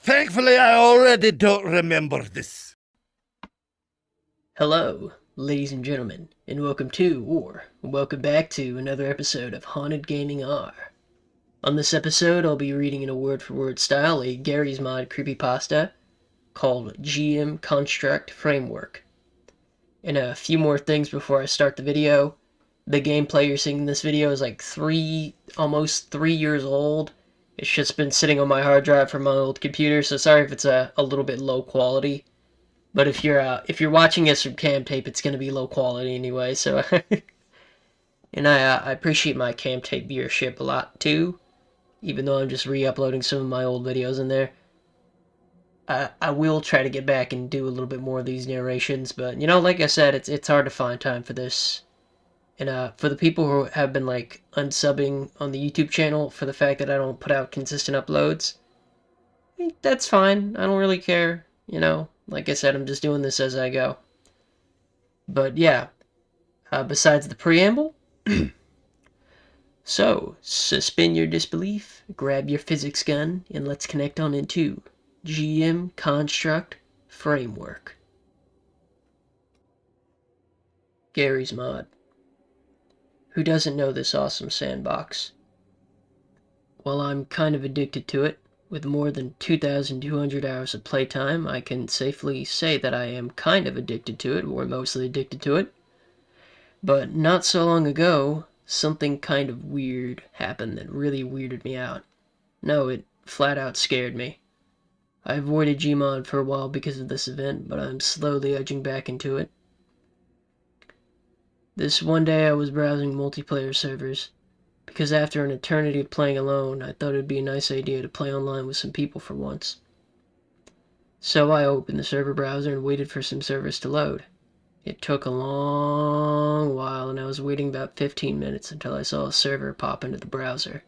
Thankfully, I already don't remember this. Hello, ladies and gentlemen, and welcome back to another episode of Haunted Gaming R. On this episode, I'll be reading in a word-for-word style a Gary's Mod creepypasta called GM Construct Framework. And a few more things before I start the video. The gameplay you're seeing in this video is like almost 3 years old. It's just been sitting on my hard drive from my old computer, so sorry if it's a little bit low quality. But if you're watching this from cam tape, it's gonna be low quality anyway. So, and I appreciate my cam tape viewership a lot too, even though I'm just re-uploading some of my old videos in there. I will try to get back and do a little bit more of these narrations, but like I said, it's hard to find time for this. And for the people who have been like unsubbing on the YouTube channel for the fact that I don't put out consistent uploads, that's fine. I don't really care. Like I said, I'm just doing this as I go. But yeah, besides the preamble, so suspend your disbelief, grab your physics gun, and let's connect on into GM Construct Framework. Gary's Mod. Who doesn't know this awesome sandbox? Well, I'm kind of addicted to it. With more than 2,200 hours of playtime, I can safely say that I am kind of addicted to it, or mostly addicted to it. But not so long ago, something kind of weird happened that really weirded me out. No, it flat out scared me. I avoided Gmod for a while because of this event, but I'm slowly edging back into it. This one day I was browsing multiplayer servers, because after an eternity of playing alone, I thought it would be a nice idea to play online with some people for once. So I opened the server browser and waited for some servers to load. It took a long while, and I was waiting about 15 minutes until I saw a server pop into the browser.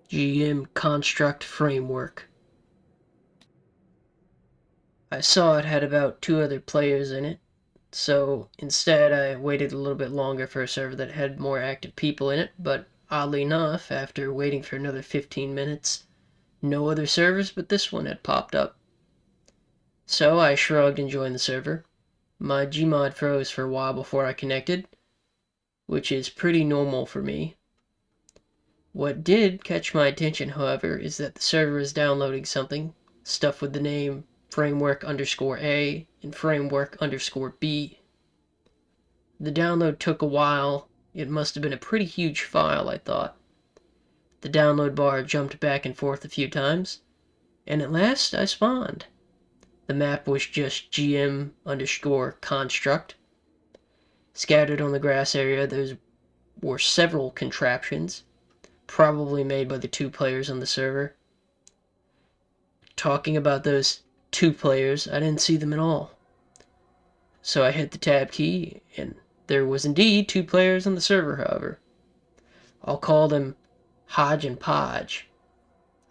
GM Construct Framework. I saw it had about 2 other players in it, so instead I waited a little bit longer for a server that had more active people in it, but oddly enough, after waiting for another 15 minutes, no other servers but this one had popped up. So I shrugged and joined the server. My Gmod froze for a while before I connected, which is pretty normal for me. What did catch my attention, however, is that the server is downloading something, stuff with the name framework_A and framework_B. The download took a while. It must have been a pretty huge file, I thought. The download bar jumped back and forth a few times, and at last I spawned. The map was just GM_construct. Scattered on the grass area, there were several contraptions, probably made by the 2 players on the server. Talking about those 2 players, I didn't see them at all. So I hit the tab key, and there was indeed 2 players on the server, however. I'll call them Hodge and Podge.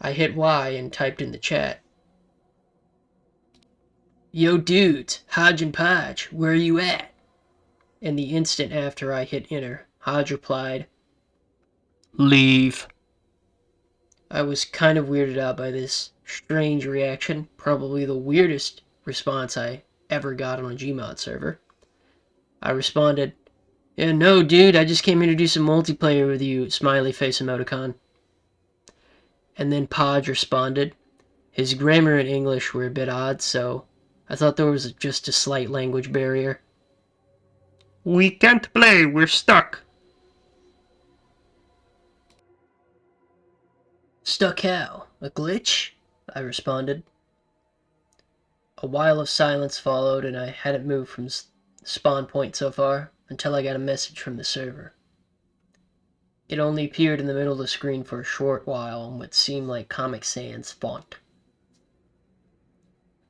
I hit Y and typed in the chat. Yo dudes, Hodge and Podge, where are you at? And the instant after I hit enter, Hodge replied, Leave. I was kind of weirded out by this strange reaction, probably the weirdest response I ever got on a Gmod server. I responded, Yeah, no dude, I just came here to do some multiplayer with you, smiley face emoticon. And then Podge responded. His grammar and English were a bit odd, so I thought there was just a slight language barrier. We can't play, we're stuck. Stuck how? A glitch? I responded. A while of silence followed, and I hadn't moved from spawn point so far until I got a message from the server. It only appeared in the middle of the screen for a short while in what seemed like Comic Sans font.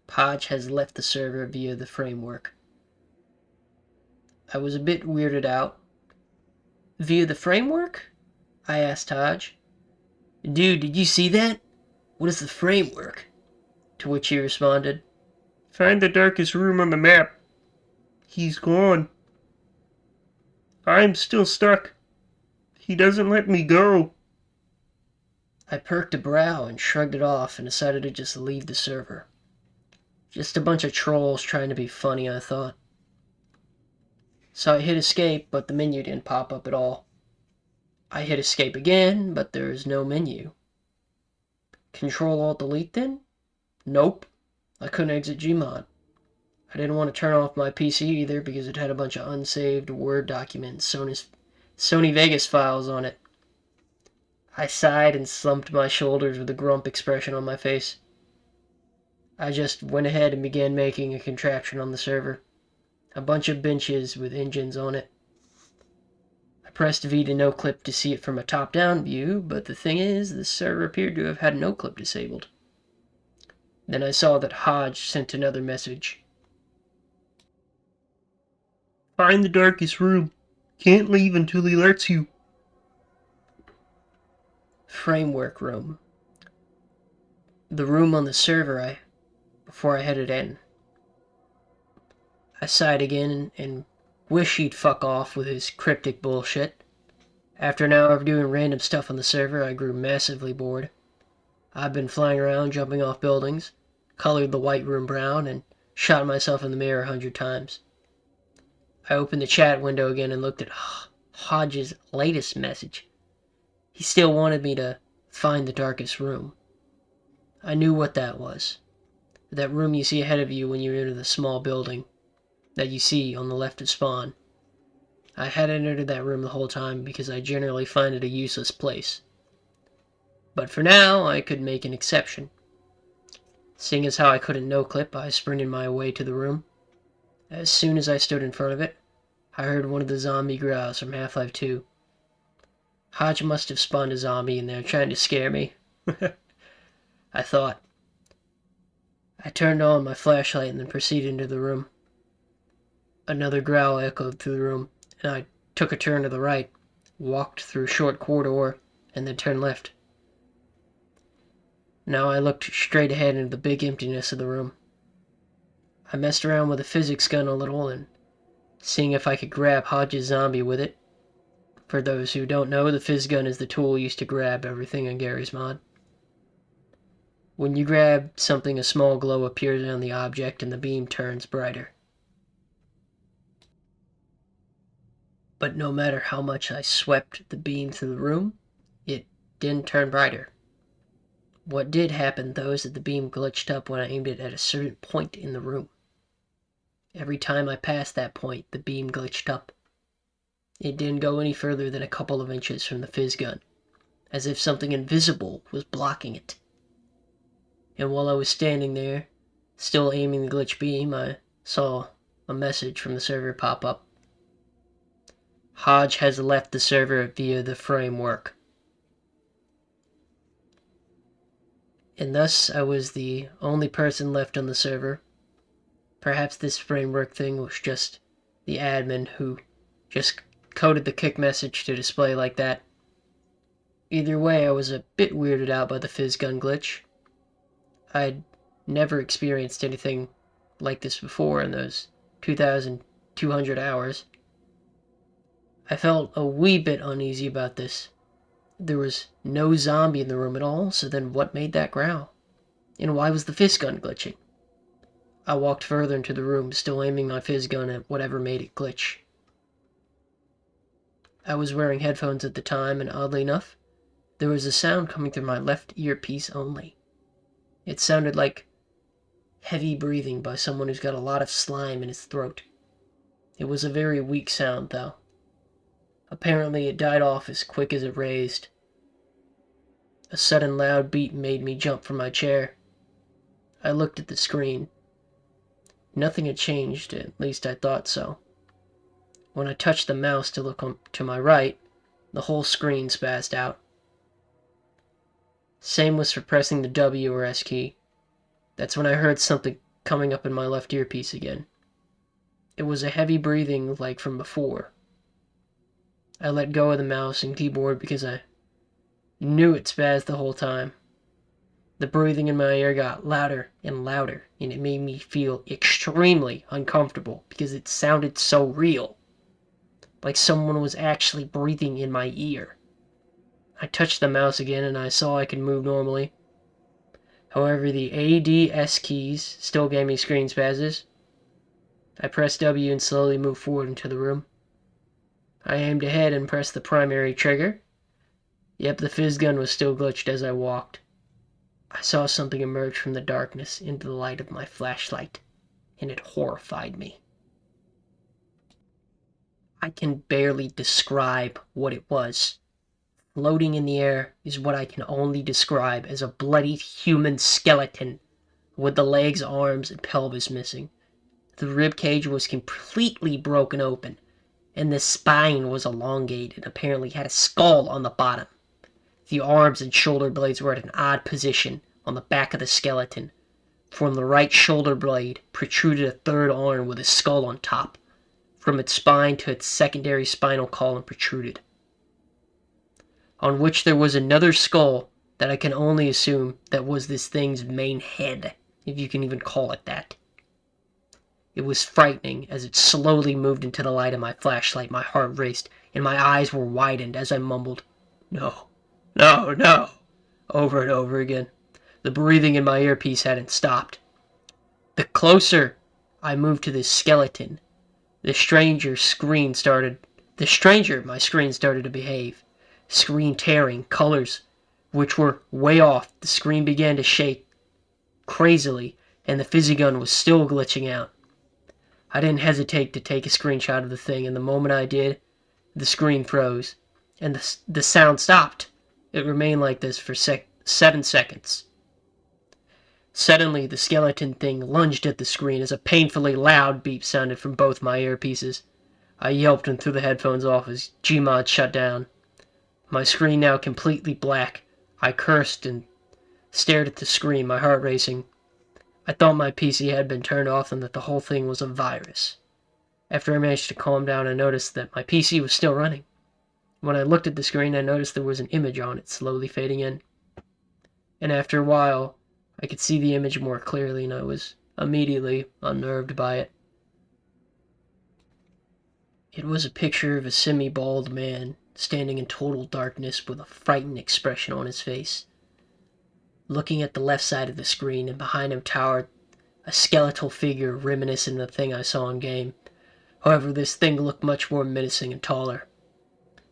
Podge has left the server via the framework. I was a bit weirded out. Via the framework? I asked Hodge. Dude, did you see that? What is the framework? To which he responded, Find the darkest room on the map. He's gone. I'm still stuck. He doesn't let me go. I perked a brow and shrugged it off and decided to just leave the server. Just a bunch of trolls trying to be funny, I thought. So I hit escape, but the menu didn't pop up at all. I hit escape again, but there's no menu. Control-Alt-Delete then? Nope. I couldn't exit Gmod. I didn't want to turn off my PC either because it had a bunch of unsaved Word documents, Sony Vegas files on it. I sighed and slumped my shoulders with a grump expression on my face. I just went ahead and began making a contraption on the server. A bunch of benches with engines on it. I pressed V to no-clip to see it from a top-down view, but the thing is, the server appeared to have had no-clip disabled. Then I saw that Hodge sent another message. Find the darkest room. Can't leave until he alerts you. Framework room. The room on the server before I headed in. I sighed again and wished he'd fuck off with his cryptic bullshit. After an hour of doing random stuff on the server, I grew massively bored. I've been flying around, jumping off buildings, colored the white room brown, and shot myself in the mirror 100 times. I opened the chat window again and looked at Hodge's latest message. He still wanted me to find the darkest room. I knew what that was. That room you see ahead of you when you enter the small building that you see on the left of spawn. I hadn't entered that room the whole time because I generally find it a useless place. But for now, I could make an exception. Seeing as how I couldn't no-clip, I sprinted my way to the room. As soon as I stood in front of it, I heard one of the zombie growls from Half-Life 2. Hodge must have spawned a zombie in there trying to scare me. I thought. I turned on my flashlight and then proceeded into the room. Another growl echoed through the room, and I took a turn to the right, walked through a short corridor, and then turned left. Now I looked straight ahead into the big emptiness of the room. I messed around with the physics gun a little and seeing if I could grab Hodge's zombie with it. For those who don't know, the phys gun is the tool used to grab everything in Gary's mod. When you grab something, a small glow appears on the object and the beam turns brighter. But no matter how much I swept the beam through the room, it didn't turn brighter. What did happen, though, is that the beam glitched up when I aimed it at a certain point in the room. Every time I passed that point, the beam glitched up. It didn't go any further than a couple of inches from the phys gun, as if something invisible was blocking it. And while I was standing there, still aiming the glitch beam, I saw a message from the server pop up. Hodge has left the server via the framework. And thus I was the only person left on the server. Perhaps this framework thing was just the admin who just coded the kick message to display like that. Either way, I was a bit weirded out by the phys gun glitch. I'd never experienced anything like this before in those 2,200 hours. I felt a wee bit uneasy about this. There was no zombie in the room at all, so then what made that growl? And why was the phys gun glitching? I walked further into the room, still aiming my phys gun at whatever made it glitch. I was wearing headphones at the time, and oddly enough, there was a sound coming through my left earpiece only. It sounded like heavy breathing by someone who's got a lot of slime in his throat. It was a very weak sound, though. Apparently it died off as quick as it raised. A sudden loud beat made me jump from my chair. I looked at the screen. Nothing had changed, at least I thought so. When I touched the mouse to look to my right, the whole screen spazzed out. Same was for pressing the W or S key. That's when I heard something coming up in my left earpiece again. It was a heavy breathing like from before. I let go of the mouse and keyboard because I knew it spazzed the whole time. The breathing in my ear got louder and louder, and it made me feel extremely uncomfortable because it sounded so real. Like someone was actually breathing in my ear. I touched the mouse again and I saw I could move normally. However, the ADS keys still gave me screen spazzes. I pressed W and slowly moved forward into the room. I aimed ahead and pressed the primary trigger. Yep, the fizz gun was still glitched as I walked. I saw something emerge from the darkness into the light of my flashlight, and it horrified me. I can barely describe what it was. Floating in the air is what I can only describe as a bloody human skeleton with the legs, arms, and pelvis missing. The rib cage was completely broken open, and the spine was elongated and apparently had a skull on the bottom. The arms and shoulder blades were at an odd position on the back of the skeleton. From the right shoulder blade protruded a third arm with a skull on top. From its spine to its secondary spinal column protruded, on which there was another skull that I can only assume that was this thing's main head, if you can even call it that. It was frightening as it slowly moved into the light of my flashlight. My heart raced, and my eyes were widened as I mumbled, "No, no, no," over and over again. The breathing in my earpiece hadn't stopped. The closer I moved to this skeleton, my screen started to behave. Screen tearing, colors which were way off. The screen began to shake crazily, and the fizzy gun was still glitching out. I didn't hesitate to take a screenshot of the thing, and the moment I did, the screen froze, and the sound stopped. It remained like this for 7 seconds. Suddenly, the skeleton thing lunged at the screen as a painfully loud beep sounded from both my earpieces. I yelped and threw the headphones off as Gmod shut down. My screen now completely black. I cursed and stared at the screen, my heart racing. I thought my PC had been turned off and that the whole thing was a virus. After I managed to calm down, I noticed that my PC was still running. When I looked at the screen, I noticed there was an image on it, slowly fading in. And after a while, I could see the image more clearly, and I was immediately unnerved by it. It was a picture of a semi-bald man standing in total darkness with a frightened expression on his face. Looking at the left side of the screen, and behind him towered a skeletal figure reminiscent of the thing I saw in game. However, this thing looked much more menacing and taller.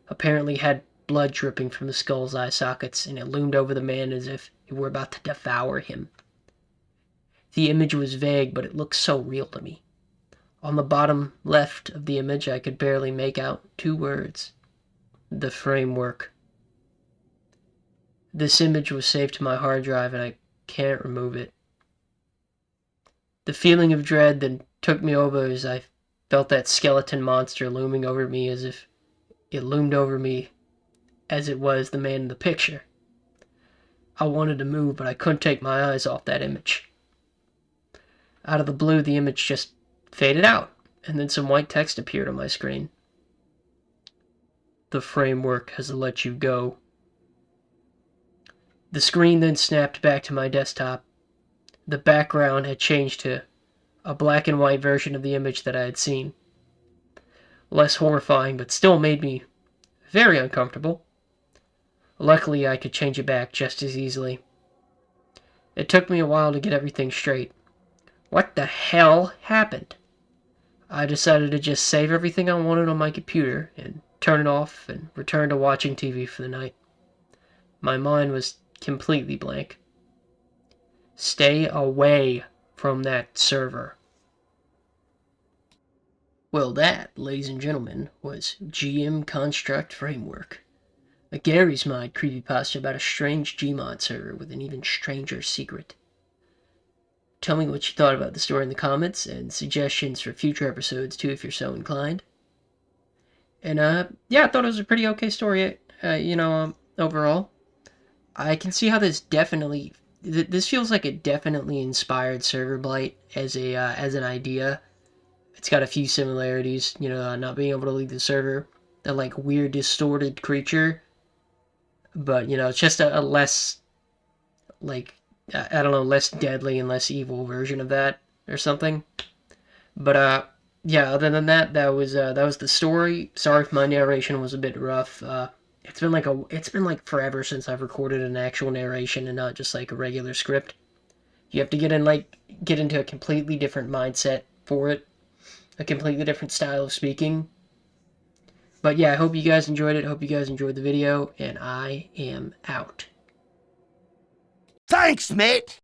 Apparently had blood dripping from the skull's eye sockets, and it loomed over the man as if it were about to devour him. The image was vague, but it looked so real to me. On the bottom left of the image, I could barely make out 2 words. The framework. This image was saved to my hard drive, and I can't remove it. The feeling of dread then took me over as I felt that skeleton monster looming over me as if it loomed over me as it was the man in the picture. I wanted to move, but I couldn't take my eyes off that image. Out of the blue, the image just faded out, and then some white text appeared on my screen. The framework has let you go. The screen then snapped back to my desktop. The background had changed to a black and white version of the image that I had seen. Less horrifying, but still made me very uncomfortable. Luckily, I could change it back just as easily. It took me a while to get everything straight. What the hell happened? I decided to just save everything I wanted on my computer and turn it off and return to watching TV for the night. My mind was completely blank. Stay away from that server. Well, that, ladies and gentlemen, was GM Construct Framework, a Gary's Mod creepypasta about a strange Gmod server with an even stranger secret. Tell me what you thought about the story in the comments, and suggestions for future episodes too if you're so inclined. And yeah, I thought it was a pretty okay story, overall. I can see how this feels like it definitely inspired Server Blight as an idea. It's got a few similarities, not being able to leave the server, that like weird distorted creature, but it's just a less, like, I don't know, less deadly and less evil version of that or something. But yeah, other than that, that was the story. Sorry if my narration was a bit rough. it's been like forever since I've recorded an actual narration and not just like a regular script. You have to get into a completely different mindset for it, a completely different style of speaking. But yeah, I hope you guys enjoyed it. I hope you guys enjoyed the video, and I am out. Thanks, mate.